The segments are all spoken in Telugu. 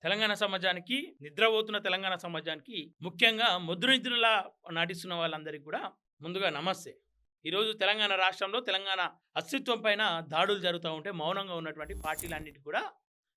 తెలంగాణ సమాజానికి, నిద్రపోతున్న తెలంగాణ సమాజానికి, ముఖ్యంగా ముద్రనిద్రలా నటిస్తున్న వాళ్ళందరికీ కూడా ముందుగా నమస్తే. ఈరోజు తెలంగాణ రాష్ట్రంలో తెలంగాణ అస్తిత్వం పైన దాడులు జరుగుతూ ఉంటే మౌనంగా ఉన్నటువంటి పార్టీలన్నిటికీ కూడా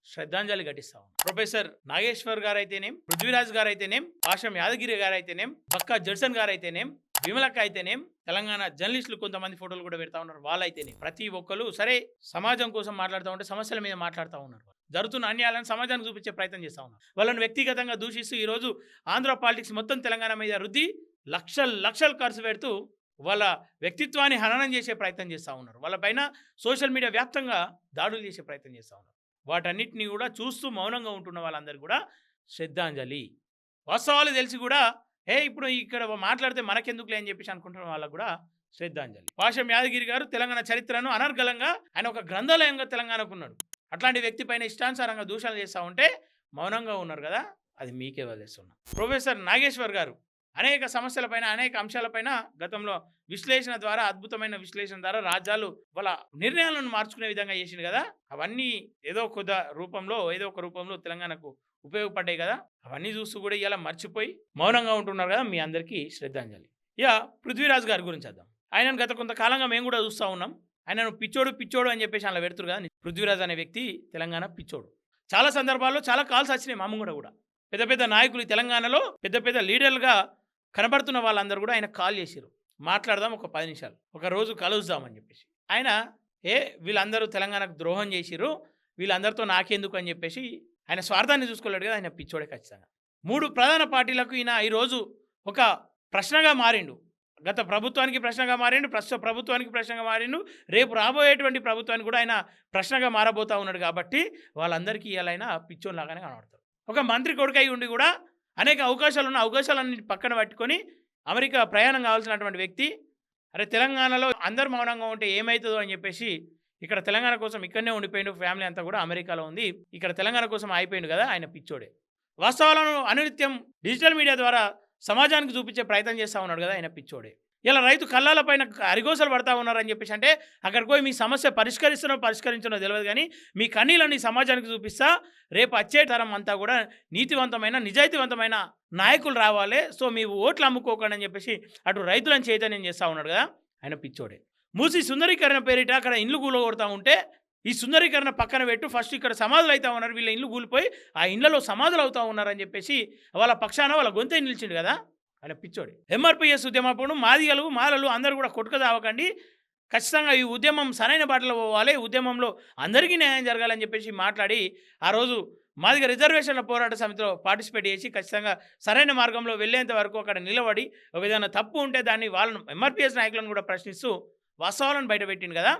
శ్రద్ధాంజలి ఘటిస్తా ఉన్నాం. ప్రొఫెసర్ నాగేశ్వర్ గారు అయితేనేం, పృథ్వీరాజ్ గారు అయితేనేం, పాషం యాదగిరి గారు అయితేనేం, బక్కా జడ్సన్ గారు అయితేనేం, విమలక్క అయితేనేం, తెలంగాణ జర్నలిస్టులు కొంతమంది ఫోటోలు కూడా పెడతా ఉన్నారు. వాళ్ళైతేనే ప్రతి ఒక్కరు సరే సమాజం కోసం మాట్లాడుతూ ఉంటే సమస్యల మీద మాట్లాడుతూ ఉన్నారు. జరుగుతున్న అన్యాయాలను సమాజానికి చూపించే ప్రయత్నం చేస్తూ ఉన్నారు. వాళ్ళని వ్యక్తిగతంగా దూషిస్తూ ఈరోజు ఆంధ్ర పాలిటిక్స్ మొత్తం తెలంగాణ మీద రుద్ది లక్షలు లక్షలు ఖర్చు పెడుతూ వాళ్ళ వ్యక్తిత్వాన్ని హననం చేసే ప్రయత్నం చేస్తూ ఉన్నారు. వాళ్ళపైన సోషల్ మీడియా వ్యాప్తంగా దాడులు చేసే ప్రయత్నం చేస్తూ ఉన్నారు. వాటన్నిటిని కూడా చూస్తూ మౌనంగా ఉంటున్న వాళ్ళందరికీ కూడా శ్రద్ధాంజలి. వాస్తవాలు తెలిసి కూడా ఇప్పుడు ఇక్కడ మాట్లాడితే మనకెందుకులే అని చెప్పేసి అనుకుంటున్న వాళ్ళకు కూడా శ్రద్ధాంజలి. పాషం యాదగిరి గారు తెలంగాణ చరిత్రను అనర్గళంగా ఆయన ఒక గ్రంథాలయంగా తెలంగాణకు ఉన్నాడు. అట్లాంటి వ్యక్తి పైన ఇష్టానుసారంగా దూషణలు చేస్తూ ఉంటే మౌనంగా ఉన్నారు కదా, అది మీకే వదిలేస్తున్నా. ప్రొఫెసర్ నాగేశ్వర్ గారు అనేక సమస్యలపైన, అనేక అంశాలపైన గతంలో విశ్లేషణ ద్వారా, అద్భుతమైన విశ్లేషణ ద్వారా రాజ్యాలు వాళ్ళ నిర్ణయాలను మార్చుకునే విధంగా చేసింది కదా, అవన్నీ ఏదో ఒక రూపంలో తెలంగాణకు ఉపయోగపడ్డాయి కదా, అవన్నీ చూస్తూ కూడా ఇలా మర్చిపోయి మౌనంగా ఉంటున్నారు కదా, మీ అందరికీ శ్రద్ధాంజలి. పృథ్వీరాజ్ గారి గురించి వద్దాం. ఆయనను గత కొంతకాలంగా మేము కూడా చూస్తూ ఉన్నాం. ఆయనను పిచ్చోడు అని చెప్పేసి అలా పెడుతురు కదా. పృథ్వీరాజ్ అనే వ్యక్తి తెలంగాణ పిచ్చోడు. చాలా సందర్భాల్లో చాలా కాల్స్ వచ్చినాయి మా అమ్మ కూడా. పెద్ద పెద్ద నాయకులు తెలంగాణలో పెద్ద పెద్ద లీడర్లుగా కనబడుతున్న వాళ్ళందరూ కూడా ఆయన కాల్ చేశారు. మాట్లాడదాం ఒక 10 నిమిషాలు, ఒక రోజు కలుద్దామని చెప్పేసి. ఆయన వీళ్ళందరూ తెలంగాణకు ద్రోహం చేసిరు, వీళ్ళందరితో నాకెందుకు అని చెప్పేసి ఆయన స్వార్థాన్ని చూసుకోలేడు కదా, ఆయన పిచ్చోడే ఖచ్చితంగా. 3 ప్రధాన పార్టీలకు ఈయన ఈరోజు ఒక ప్రశ్నగా మారిండు. గత ప్రభుత్వానికి ప్రశ్నగా మారిండు, ప్రస్తుత ప్రభుత్వానికి ప్రశ్నగా మారిండు, రేపు రాబోయేటువంటి ప్రభుత్వానికి కూడా ఆయన ప్రశ్నగా మారబోతా ఉన్నాడు. కాబట్టి వాళ్ళందరికీ ఇలా ఆయన పిచ్చోన్లాగానే కనబడతారు. ఒక మంత్రి కొడుకై ఉండి కూడా అనేక అవకాశాలన్నీ పక్కన పట్టుకొని అమెరికా ప్రయాణం కావాల్సినటువంటి వ్యక్తి, అరే తెలంగాణలో అందరు మౌనంగా ఉంటే ఏమవుతుందో అని చెప్పేసి ఇక్కడ తెలంగాణ కోసం ఇక్కడనే ఉండిపోయిండు. ఫ్యామిలీ అంతా కూడా అమెరికాలో ఉంది, ఇక్కడ తెలంగాణ కోసం అయిపోయిండు కదా, ఆయన పిచ్చోడే. వాస్తవాలను అనునిత్యం డిజిటల్ మీడియా ద్వారా సమాజానికి చూపించే ప్రయత్నం చేస్తూ ఉన్నాడు కదా, ఆయన పిచ్చోడే. ఇలా రైతు కళ్ళాలపైన అరిగోసలు పడతా ఉన్నారని చెప్పేసి అంటే అక్కడికి పోయి మీ సమస్య పరిష్కరించనో తెలియదు, కానీ మీ కన్నీళ్ళని సమాజానికి చూపిస్తా రేపు వచ్చే తరం అంతా కూడా నీతివంతమైన, నిజాయితీవంతమైన నాయకులు రావాలి, సో మీ ఓట్లు అమ్ముకోకండి అని చెప్పేసి అటు రైతులను చైతన్యం చేస్తూ ఉన్నాడు కదా, ఆయన పిచ్చోడే. మూసి సుందరీకరణ పేరిట అక్కడ ఇండ్లు కూలగొడతా ఉంటే ఈ సుందరీకరణ పక్కన పెట్టు, ఫస్ట్ ఇక్కడ సమాధులు అవుతా ఉన్నారు, వీళ్ళ ఇండ్లు కూలిపోయి ఆ ఇండ్లలో సమాధులు అవుతూ ఉన్నారని చెప్పేసి వాళ్ళ పక్షాన వాళ్ళ గొంతే నిలిచిండు కదా, ఆయన పిచ్చోడి. ఎంఆర్పిఎస్ ఉద్యమప్పుడు మాదిగలు, మాలలు అందరూ కూడా కొట్టుకదావకండి, ఖచ్చితంగా ఈ ఉద్యమం సరైన బాటలో పోవాలి, ఉద్యమంలో అందరికీ న్యాయం జరగాలని చెప్పేసి మాట్లాడి ఆ రోజు మాదిగ రిజర్వేషన్ల పోరాట సమితిలో పార్టిసిపేట్ చేసి ఖచ్చితంగా సరైన మార్గంలో వెళ్ళేంత వరకు అక్కడ నిలబడి ఒక ఏదైనా తప్పు ఉంటే దాన్ని వాళ్ళను ఎంఆర్పిఎస్ నాయకులను కూడా ప్రశ్నిస్తూ వాస్తవాలను బయటపెట్టింది కదా,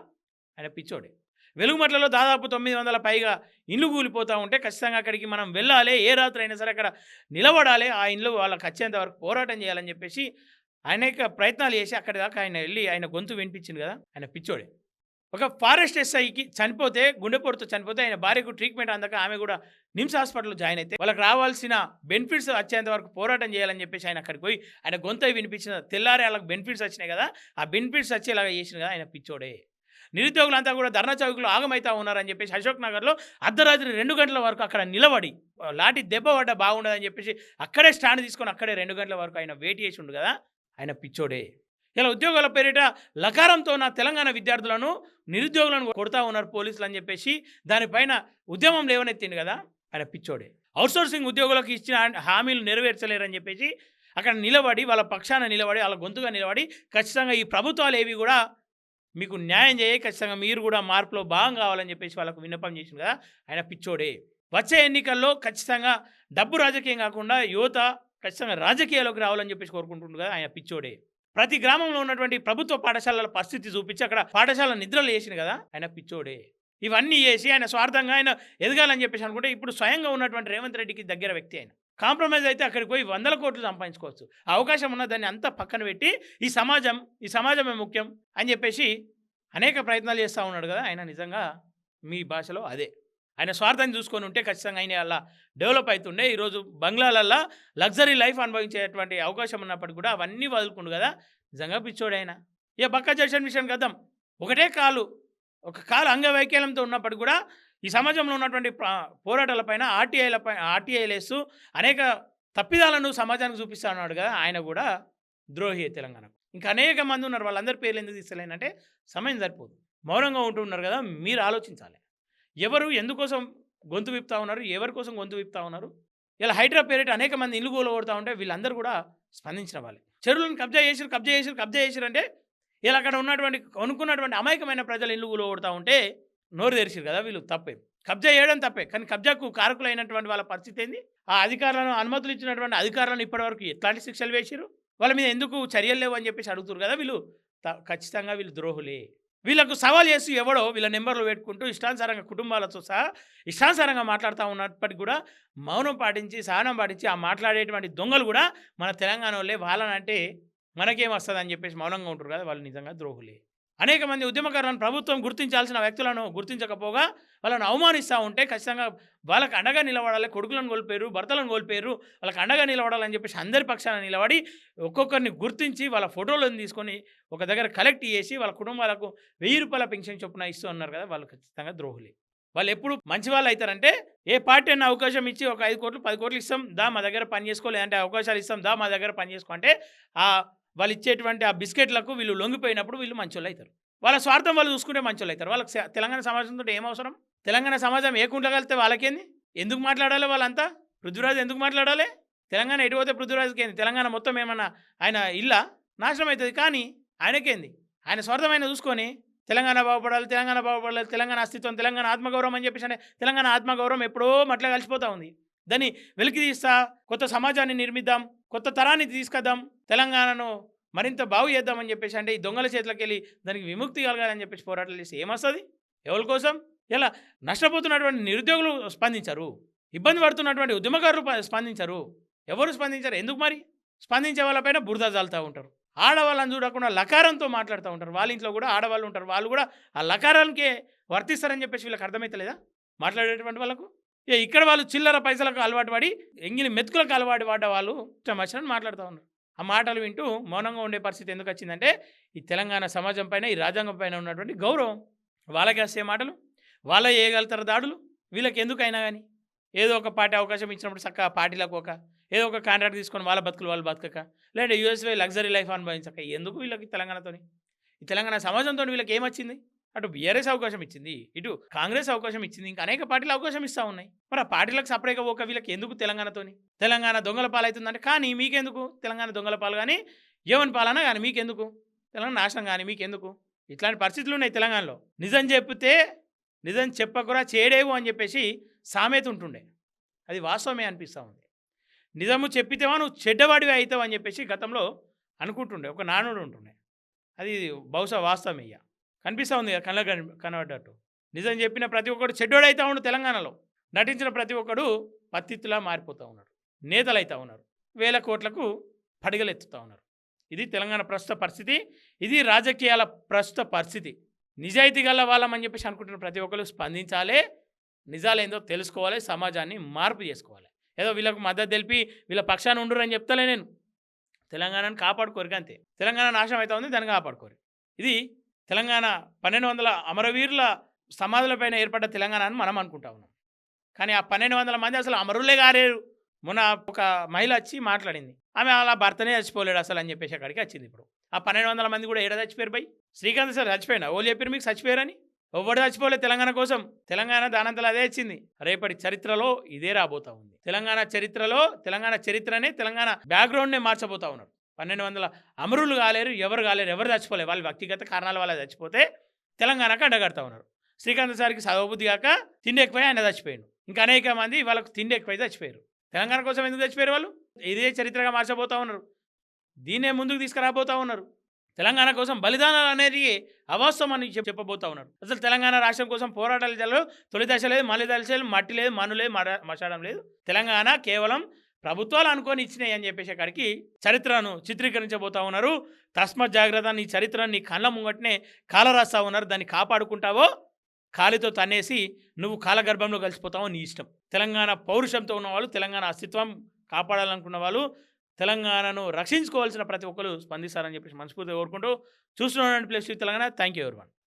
ఆయన పిచ్చోడి. వెలుగుమట్లలో దాదాపు 900 పైగా ఇండ్లు కూలిపోతూ ఉంటే ఖచ్చితంగా అక్కడికి మనం వెళ్ళాలి, ఏ రాత్రి అయినా సరే అక్కడ నిలబడాలి, ఆ ఇండ్లు వాళ్ళకి వచ్చేంత వరకు పోరాటం చేయాలని చెప్పేసి అనేక ప్రయత్నాలు చేసి అక్కడి దాకా ఆయన వెళ్ళి ఆయన గొంతు వినిపించింది కదా, ఆయన పిచ్చోడే. ఒక ఫారెస్ట్ ఎస్ఐకి గుండెపోటుతో చనిపోతే ఆయన భార్యకు ట్రీట్మెంట్ అందక ఆమె కూడా నిమ్స్ హాస్పిటల్లో జాయిన్ అయితే వాళ్ళకి రావాల్సిన బెనిఫిట్స్ వచ్చేంత వరకు పోరాటం చేయాలని చెప్పేసి ఆయన అక్కడికి పోయి ఆయన గొంతు వినిపించిన తెల్లారే వాళ్ళకి బెనిఫిట్స్ వచ్చినాయి కదా, ఆ బెనిఫిట్స్ వచ్చేలాగా చేసిన కదా, ఆయన పిచ్చోడే. నిరుద్యోగులంతా కూడా ధర్నా చౌక్లో ఆగమవుతా ఉన్నారని చెప్పేసి అశోక్ నగర్లో అర్ధరాత్రి 2 గంటల వరకు అక్కడ నిలబడి లాఠీ దెబ్బ పడ్డ బాగుండదని చెప్పేసి అక్కడే స్టాండ్ తీసుకొని అక్కడే 2 గంటల వరకు ఆయన వెయిట్ చేసి ఉండు కదా, ఆయన పిచ్చోడే. ఇలా ఉద్యోగాల పేరిట లకారంతో నా తెలంగాణ విద్యార్థులను, నిరుద్యోగులను కొడతా ఉన్నారు పోలీసులు అని చెప్పేసి దానిపైన ఉద్యమం లేవనెత్తింది కదా, ఆయన పిచ్చోడే. అవుట్సోర్సింగ్ ఉద్యోగులకు ఇచ్చిన హామీలు నెరవేర్చలేరని చెప్పేసి అక్కడ నిలబడి వాళ్ళ పక్షాన నిలబడి వాళ్ళ గొంతుగా నిలబడి ఖచ్చితంగా ఈ ప్రభుత్వాలు ఏవి కూడా మీకు న్యాయం చేయ, ఖచ్చితంగా మీరు కూడా మార్పులో భాగం కావాలని చెప్పేసి వాళ్ళకు విన్నపం చేసింది కదా, ఆయన పిచ్చోడే. వచ్చే ఎన్నికల్లో ఖచ్చితంగా డబ్బు రాజకీయం కాకుండా యువత ఖచ్చితంగా రాజకీయాల్లోకి రావాలని చెప్పేసి కోరుకుంటుంది కదా, ఆయన పిచ్చోడే. ప్రతి గ్రామంలో ఉన్నటువంటి ప్రభుత్వ పాఠశాలల పరిస్థితి చూపించి అక్కడ పాఠశాల నిద్రలు చేసింది కదా, ఆయన పిచ్చోడే. ఇవన్నీ చేసి ఆయన స్వార్థంగా ఆయన ఎదగాలని చెప్పేసి అనుకుంటే ఇప్పుడు స్వయంగా ఉన్నటువంటి రేవంత్ రెడ్డికి దగ్గర వ్యక్తి ఆయన. కాంప్రమైజ్ అయితే అక్కడికి పోయి 100 కోట్లు సంపాదించుకోవచ్చు, అవకాశం ఉన్న దాన్ని అంతా పక్కన పెట్టి ఈ సమాజమే ముఖ్యం అని చెప్పేసి అనేక ప్రయత్నాలు చేస్తూ ఉన్నాడు కదా, ఆయన నిజంగా మీ భాషలో అదే. ఆయన స్వార్థాన్ని చూసుకొని ఉంటే ఖచ్చితంగా ఆయన అలా డెవలప్ అవుతుండే. ఈరోజు బంగ్లాలల్లో లగ్జరీ లైఫ్ అనుభవించేటువంటి అవకాశం ఉన్నప్పటికీ కూడా అవన్నీ వదులుకుండు కదా, నిజంగా పిచ్చోడు ఆయన. బక్క జడ్సన్ విషయానికి వద్దాం. ఒక కాలు అంగవైకల్యంతో ఉన్నప్పటికీ కూడా ఈ సమాజంలో ఉన్నటువంటి పోరాటాలపైన ఆర్టీఐలేస్తూ అనేక తప్పిదాలను సమాజానికి చూపిస్తా ఉన్నాడు కదా, ఆయన కూడా ద్రోహి తెలంగాణకు. ఇంకా అనేక మంది ఉన్నారు, వాళ్ళందరి పేర్లు ఎందుకు తీస్తలేనంటే సమయం సరిపోదు. మౌనంగా ఉంటూ ఉన్నారు కదా, మీరు ఆలోచించాలి. ఎవరు ఎందుకోసం గొంతు విప్పుతా ఉన్నారు, ఎవరి కోసం గొంతు విప్పుతా ఉన్నారు? ఇలా హైడ్రా పేరిట అనేక మంది ఇల్లు కూలగొడతా ఉంటే వీళ్ళందరూ కూడా స్పందించిన వాళ్ళే. చెరువులను కబ్జా చేసిరు అంటే ఇలా అక్కడ ఉన్నటువంటి కొనుక్కున్నటువంటి అమాయకమైన ప్రజలు ఇల్లు కూలగొడతా ఉంటే నోరు తెరిచిరు కదా, వీళ్ళు తప్పే. కబ్జా చేయడం తప్పే, కానీ కబ్జాకు కారకులైనటువంటి వాళ్ళ పరిస్థితి ఏంది? ఆ అధికారులను, అనుమతులు ఇచ్చినటువంటి అధికారులను ఇప్పటివరకు ఎట్లాంటి శిక్షలు వేసిరు? వాళ్ళ మీద ఎందుకు చర్యలు లేవు అని చెప్పేసి అడుగుతారు కదా వీళ్ళు. ఖచ్చితంగా వీళ్ళు ద్రోహులే. వీళ్ళకు సవాల్ చేసి ఎవడో వీళ్ళ నెంబర్లు పెట్టుకుంటూ ఇష్టానుసారంగా కుటుంబాలతో సహా ఇష్టానుసారంగా మాట్లాడుతూ ఉన్నప్పటికీ కూడా మౌనం పాటించి, సహనం పాటించి ఆ మాట్లాడేటువంటి దొంగలు కూడా మన తెలంగాణ వాళ్ళే. వాళ్ళనంటే మనకేం వస్తుంది అని చెప్పేసి మౌనంగా ఉంటారు కదా, వాళ్ళు నిజంగా ద్రోహులే. అనేక మంది ఉద్యమకారులను ప్రభుత్వం గుర్తించాల్సిన వ్యక్తులను గుర్తించకపోగా వాళ్ళని అవమానిస్తూ ఉంటే ఖచ్చితంగా వాళ్ళకి అండగా నిలబడాలి. కొడుకులను కోల్పోయారు, భర్తలను కోల్పోయారు, వాళ్ళకి అండగా నిలబడాలని చెప్పేసి అందరి పక్షాన నిలబడి ఒక్కొక్కరిని గుర్తించి వాళ్ళ ఫోటోలను తీసుకొని ఒక దగ్గర కలెక్ట్ చేసి వాళ్ళ కుటుంబాలకు 1000 రూపాయల పెన్షన్ చొప్పున ఇస్తూ ఉన్నారు కదా, వాళ్ళు ఖచ్చితంగా ద్రోహులే. వాళ్ళు ఎప్పుడు మంచి వాళ్ళు అవుతారంటే, ఏ పార్టీ అన్న అవకాశం ఇచ్చి ఒక 5 కోట్లు 10 కోట్లు ఇస్తాం దా మా దగ్గర పని చేసుకో, లేదంటే అవకాశాలు ఇస్తాం దా మా దగ్గర పని చేసుకో అంటే వాళ్ళు ఇచ్చేటువంటి ఆ బిస్కెట్లకు వీళ్ళు లొంగిపోయినప్పుడు వీళ్ళు మంచోళ్ళు అవుతారు. వాళ్ళ స్వార్థం వాళ్ళు చూసుకుంటే మంచోళ్ళు అవుతారు. వాళ్ళకి తెలంగాణ సమాజంతో ఏం అవసరం? తెలంగాణ సమాజం ఏ కుంటగలితే వాళ్ళకేంది? ఎందుకు మాట్లాడాలి వాళ్ళంతా? పృథ్వీరాజు ఎందుకు మాట్లాడాలి? తెలంగాణ ఎటు పోతే పృథ్వీరాజుకి ఏంది? తెలంగాణ మొత్తం ఏమన్నా ఆయన ఇల్లా నాశనం అవుతుంది, కానీ ఆయనకేంది? ఆయన స్వార్థమైన చూసుకొని తెలంగాణ బాగుపడాలి, తెలంగాణ అస్తిత్వం, తెలంగాణ ఆత్మగౌరవం అని చెప్పేసి అంటే తెలంగాణ ఆత్మగౌరవం ఎప్పుడో మట్లా కలిసిపోతూ ఉంది. దాన్ని వెలికి తీస్తా కొత్త సమాజాన్ని నిర్మిద్దాం, కొత్త తరాన్ని తీసుకొద్దాం, తెలంగాణను మరింత బాగు చేద్దామని చెప్పేసి అంటే ఈ దొంగల చేతులకు వెళ్ళి దానికి విముక్తి కలగాలని చెప్పేసి పోరాటాలు చేసి ఏమొస్తుంది? ఎవరి కోసం? ఇలా నష్టపోతున్నటువంటి నిరుద్యోగులు స్పందించరు, ఇబ్బంది పడుతున్నటువంటి ఉద్యమకారులు స్పందించరు, ఎవరు స్పందించరు. ఎందుకు మరి? స్పందించే వాళ్ళపైన బురద జాలుతూ ఉంటారు. ఆడవాళ్ళని చూడకుండా లకారంతో మాట్లాడుతూ ఉంటారు. వాళ్ళ ఇంట్లో కూడా ఆడవాళ్ళు ఉంటారు, వాళ్ళు కూడా ఆ లకారానికే వర్తిస్తారని చెప్పేసి వీళ్ళకి అర్థమవుతలేదా మాట్లాడేటువంటి వాళ్ళకు? ఇక్కడ వాళ్ళు చిల్లర పైసలకు అలవాటు పడి ఎంగిలి మెతుకులకు అలవాటు పడ్డ వాళ్ళు ఇష్టం వచ్చినట్టు మాట్లాడుతూ ఉన్నారు. ఆ మాటలు వింటూ మౌనంగా ఉండే పరిస్థితి ఎందుకు వచ్చిందంటే ఈ తెలంగాణ సమాజం పైన, ఈ రాజ్యాంగం పైన ఉన్నటువంటి గౌరవం. వాళ్ళకి వస్తే మాటలు, వాళ్ళ చేయగలుగుతారు దాడులు, వీళ్ళకి ఎందుకైనా కానీ ఏదో ఒక పార్టీ అవకాశం ఇచ్చినప్పుడు చక్కగా పార్టీలకు ఏదో ఒక కాంట్రాక్ట్ తీసుకొని వాళ్ళ బతుకులు వాళ్ళు బతకక, లేదంటే యూఎస్వై లగ్జరీ లైఫ్ అనుభవించక ఎందుకు వీళ్ళకి తెలంగాణతోని, ఈ తెలంగాణ సమాజంతో వీళ్ళకి ఏమొచ్చింది? అటు బీఆర్ఎస్ అవకాశం ఇచ్చింది, ఇటు కాంగ్రెస్ అవకాశం ఇచ్చింది, ఇంకా అనేక పార్టీలు అవకాశం ఇస్తూ ఉన్నాయి. మరి ఆ పార్టీలకు సపరేట్గా వీళ్ళకి ఎందుకు తెలంగాణతోని? తెలంగాణ దొంగల పాలవుతుందంటే కానీ మీకెందుకు? తెలంగాణ దొంగల పాలు కానీ ఏమని పాలనా కానీ మీకెందుకు? తెలంగాణ నాశనం కానీ మీకెందుకు? ఇట్లాంటి పరిస్థితులు ఉన్నాయి తెలంగాణలో. నిజం చెప్తే నిజం చెప్పకురా చేడేవు అని చెప్పేసి సామెత ఉంటుండే, అది వాస్తవమే అనిపిస్తూ ఉంది. నిజము చెప్పితేవా నువ్వు చెడ్డవాడివి అవుతావు అని చెప్పేసి గతంలో అనుకుంటుండే ఒక నానుడు ఉంటుండే, అది బహుశా వాస్తవమే. కనిపిస్తూ ఉంది కళ్ళ కనబడ్డట్టు. నిజం చెప్పిన ప్రతి ఒక్కడు చెడ్డోడు అవుతా ఉన్నాడు. తెలంగాణలో నటించిన ప్రతి ఒక్కడు పత్తిత్తులా మారిపోతూ ఉన్నాడు, నేతలు అవుతూ ఉన్నారు, 1000 కోట్లకు పడిగలెత్తుతూ ఉన్నారు. ఇది తెలంగాణ ప్రస్తుత పరిస్థితి, ఇది రాజకీయాల ప్రస్తుత పరిస్థితి. నిజాయితీ గల వాళ్ళమని చెప్పేసి అనుకుంటున్న ప్రతి ఒక్కరు స్పందించాలి, నిజాలేందో తెలుసుకోవాలి, సమాజాన్ని మార్పు చేసుకోవాలి. ఏదో వీళ్ళకు మద్దతు తెలిపి వీళ్ళ పక్షాన ఉండరు అని చెప్తలే నేను. తెలంగాణను కాపాడుకోరు అంతే. తెలంగాణ నాశనం అవుతా ఉంది, దాన్ని కాపాడుకోరు. ఇది తెలంగాణ 1200 అమరవీరుల సమాధులపైన ఏర్పడ్డ తెలంగాణ అని మనం అనుకుంటా ఉన్నాం, కానీ ఆ 1200 మంది అసలు అమరులే గారేరు. మొన్న ఒక మహిళ వచ్చి మాట్లాడింది, ఆమె అలా భర్తనే చచ్చిపోలేడు అసలు అని చెప్పేసి అక్కడికి వచ్చింది. ఇప్పుడు ఆ 1200 మంది కూడా ఏడ చచ్చిపోయారు బై? శ్రీకాంత్ సార్ చచ్చిపోయినా? ఓళ్ళు చెప్పారు మీకు చచ్చిపోయారని? ఎవడు చచ్చిపోలేదు తెలంగాణ కోసం. తెలంగాణ దానంతలో అదే వచ్చింది. రేపటి చరిత్రలో ఇదే రాబోతా ఉంది. తెలంగాణ చరిత్రలో తెలంగాణ చరిత్రనే, తెలంగాణ బ్యాక్గ్రౌండ్నే మార్చబోతా ఉన్నారు. 1200 అమరులు కాలేరు, ఎవరు చచ్చిపోలేదు. వాళ్ళు వ్యక్తిగత కారణాల వల్ల చచ్చిపోతే తెలంగాణకు అడ్డగడతా ఉన్నారు. శ్రీకాంత్ సార్కి చదవబుద్ధి కాక తిండి ఎక్కువై ఆయన చచ్చిపోయాడు. ఇంకా అనేక మంది వాళ్ళకు తిండి ఎక్కువై చచ్చిపోయారు. తెలంగాణ కోసం ఎందుకు చచ్చిపోయారు వాళ్ళు? ఇదే చరిత్రగా మార్చబోతూ ఉన్నారు, దీన్నే ముందుకు తీసుకురాబోతూ ఉన్నారు. తెలంగాణ కోసం బలిదానాలు అనేది అవాస్తవం అని చెప్పబోతూ ఉన్నారు. అసలు తెలంగాణ రాష్ట్రం కోసం పోరాటాలు జరగలేదు. తొలి దశ లేదు, మళ్ళీ దశ లేదు, మట్టి లేదు, మన్ను లేదు, మషాడం లేదు. తెలంగాణ కేవలం ప్రభుత్వాలు అనుకొని ఇచ్చినాయి అని చెప్పేసి అక్కడికి చరిత్రను చిత్రీకరించబోతూ ఉన్నారు. తస్మత్ జాగ్రత్త, నీ చరిత్రను నీ కళ్ళ ముంగటనే కాలరాస్తా ఉన్నారు. దాన్ని కాపాడుకుంటావో కాలితో తన్నేసి నువ్వు కాలగర్భంలో కలిసిపోతావో నీ ఇష్టం. తెలంగాణ పౌరుషంతో ఉన్నవాళ్ళు, తెలంగాణ అస్తిత్వం కాపాడాలనుకున్న వాళ్ళు, తెలంగాణను రక్షించుకోవాల్సిన ప్రతి ఒక్కరు స్పందిస్తారని చెప్పేసి మనస్ఫూర్తిగా కోరుకుంటూ చూస్తున్నాను place Telangana. Thank you everyone.